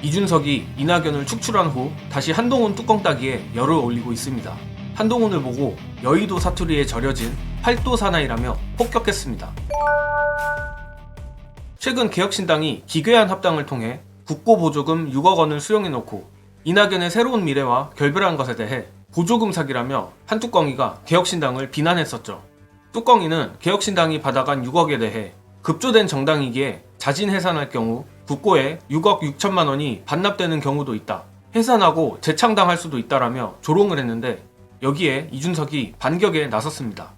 이준석이 이낙연을 축출한 후 다시 한동훈 뚜껑 따기에 열을 올리고 있습니다. 한동훈을 보고 여의도 사투리에 절여진 팔도 사나이라며 폭격했습니다. 최근 개혁신당이 기괴한 합당을 통해 국고보조금 6억 원을 수령해놓고 이낙연의 새로운 미래와 결별한 것에 대해 보조금 사기라며 한뚜껑이가 개혁신당을 비난했었죠. 뚜껑이는 개혁신당이 받아간 6억에 대해 급조된 정당이기에 자진 해산할 경우 국고에 6억 6천만 원이 반납되는 경우도 있다. 해산하고 재창당할 수도 있다라며 조롱을 했는데 여기에 이준석이 반격에 나섰습니다.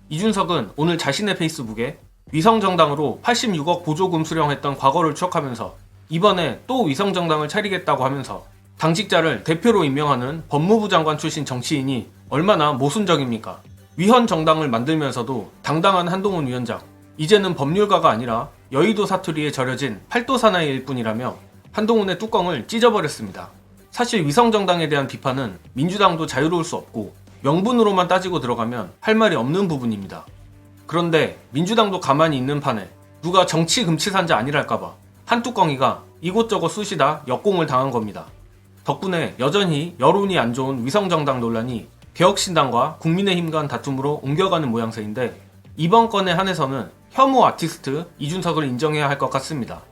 이준석은 오늘 자신의 페이스북에 위성정당으로 86억 보조금 수령했던 과거를 추억하면서 이번에 또 위성정당을 차리겠다고 하면서 당직자를 대표로 임명하는 법무부 장관 출신 정치인이 얼마나 모순적입니까? 위헌 정당을 만들면서도 당당한 한동훈 위원장, 이제는 법률가가 아니라 여의도 사투리에 절여진 팔도 사나이일 뿐이라며 한동훈의 뚜껑을 찢어버렸습니다. 사실 위성정당에 대한 비판은 민주당도 자유로울 수 없고 명분으로만 따지고 들어가면 할 말이 없는 부분입니다. 그런데 민주당도 가만히 있는 판에 누가 정치 금치산자 아니랄까봐 한뚜껑이가 이곳저곳 쑤시다 역공을 당한 겁니다. 덕분에 여전히 여론이 안 좋은 위성정당 논란이 개혁신당과 국민의힘 간 다툼으로 옮겨가는 모양새인데 이번 건에 한해서는 혐오 아티스트 이준석을 인정해야 할 것 같습니다.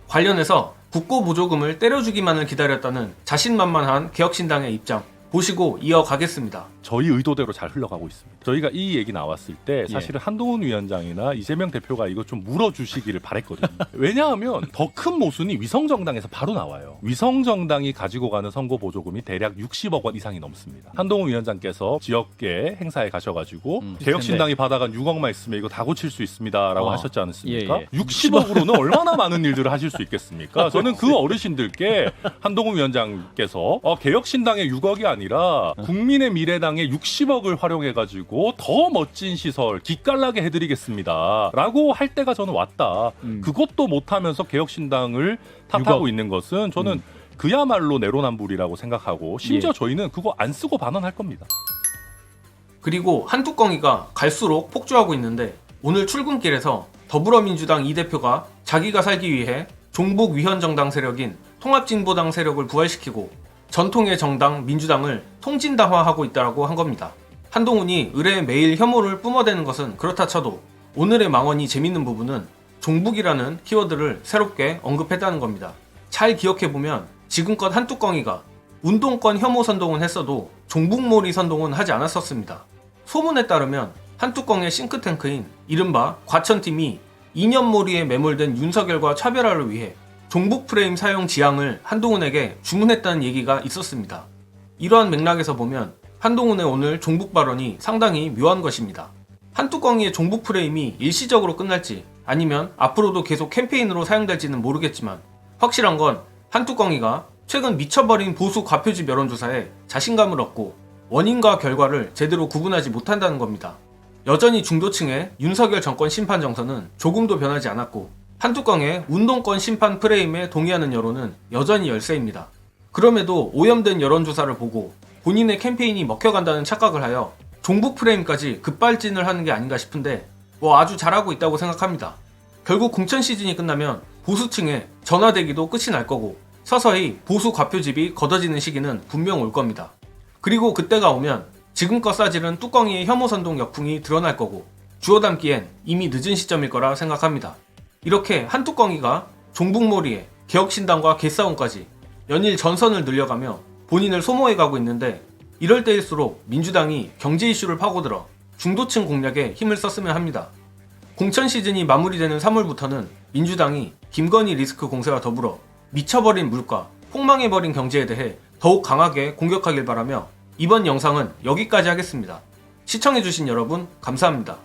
관련해서 국고보조금을 때려주기만을 기다렸다는 자신만만한 개혁신당의 입장 보시고 이어가겠습니다. 저희 의도대로 잘 흘러가고 있습니다. 저희가 이 얘기 나왔을 때 사실은 한동훈 위원장이나 이재명 대표가 이거 좀 물어주시기를 바랬거든요. 왜냐하면 더 큰 모순이 위성정당에서 바로 나와요. 위성정당이 가지고 가는 선거 보조금이 대략 60억 원 이상이 넘습니다. 한동훈 위원장께서 지역계 행사에 가셔가지고 개혁신당이 받아간 6억만 있으면 이거 다 고칠 수 있습니다라고 하셨지 않습니까? 60억으로는 얼마나 많은 일들을 하실 수 있겠습니까? 저는 그 어르신들께 한동훈 위원장께서 개혁신당의 6억이 아니라 국민의 미래당의 60억을 활용해가지고 더 멋진 시설 기깔나게 해드리겠습니다 라고 할 때가 저는 왔다. 그것도 못하면서 개혁신당을 탓하고 6억. 있는 것은 저는 그야말로 내로남불이라고 생각하고 심지어 저희는 그거 안 쓰고 반환할 겁니다. 그리고 한뚜껑이가 갈수록 폭주하고 있는데 오늘 출근길에서 더불어민주당 이 대표가 자기가 살기 위해 종북 위헌정당 세력인 통합진보당 세력을 부활시키고 전통의 정당 민주당을 통진당화하고 있다고 한 겁니다. 한동훈이 의뢰에 매일 혐오를 뿜어대는 것은 그렇다 쳐도 오늘의 망언이 재밌는 부분은 종북이라는 키워드를 새롭게 언급했다는 겁니다. 잘 기억해보면 지금껏 한뚜껑이가 운동권 혐오 선동은 했어도 종북몰이 선동은 하지 않았었습니다. 소문에 따르면 한뚜껑의 싱크탱크인 이른바 과천팀이 이념몰이에 매몰된 윤석열과 차별화를 위해 종북 프레임 사용 지향을 한동훈에게 주문했다는 얘기가 있었습니다. 이러한 맥락에서 보면 한동훈의 오늘 종북 발언이 상당히 묘한 것입니다. 한뚜껑이의 종북 프레임이 일시적으로 끝날지 아니면 앞으로도 계속 캠페인으로 사용될지는 모르겠지만 확실한 건 한뚜껑이가 최근 미쳐버린 보수 과표집 여론조사에 자신감을 얻고 원인과 결과를 제대로 구분하지 못한다는 겁니다. 여전히 중도층의 윤석열 정권 심판 정서는 조금도 변하지 않았고 한뚜껑의 운동권 심판 프레임에 동의하는 여론은 여전히 열세입니다. 그럼에도 오염된 여론조사를 보고 본인의 캠페인이 먹혀간다는 착각을 하여 종북 프레임까지 급발진을 하는 게 아닌가 싶은데 아주 잘하고 있다고 생각합니다. 결국 공천 시즌이 끝나면 보수층의 전화대기도 끝이 날 거고 서서히 보수 과표집이 걷어지는 시기는 분명 올 겁니다. 그리고 그때가 오면 지금껏 싸지른 뚜껑이의 혐오선동 역풍이 드러날 거고 주워담기엔 이미 늦은 시점일 거라 생각합니다. 이렇게 한뚜껑이가 종북몰이에 개혁신당과 개싸움까지 연일 전선을 늘려가며 본인을 소모해가고 있는데 이럴 때일수록 민주당이 경제 이슈를 파고들어 중도층 공략에 힘을 썼으면 합니다. 공천 시즌이 마무리되는 3월부터는 민주당이 김건희 리스크 공세와 더불어 미쳐버린 물가, 폭망해버린 경제에 대해 더욱 강하게 공격하길 바라며 이번 영상은 여기까지 하겠습니다. 시청해주신 여러분 감사합니다.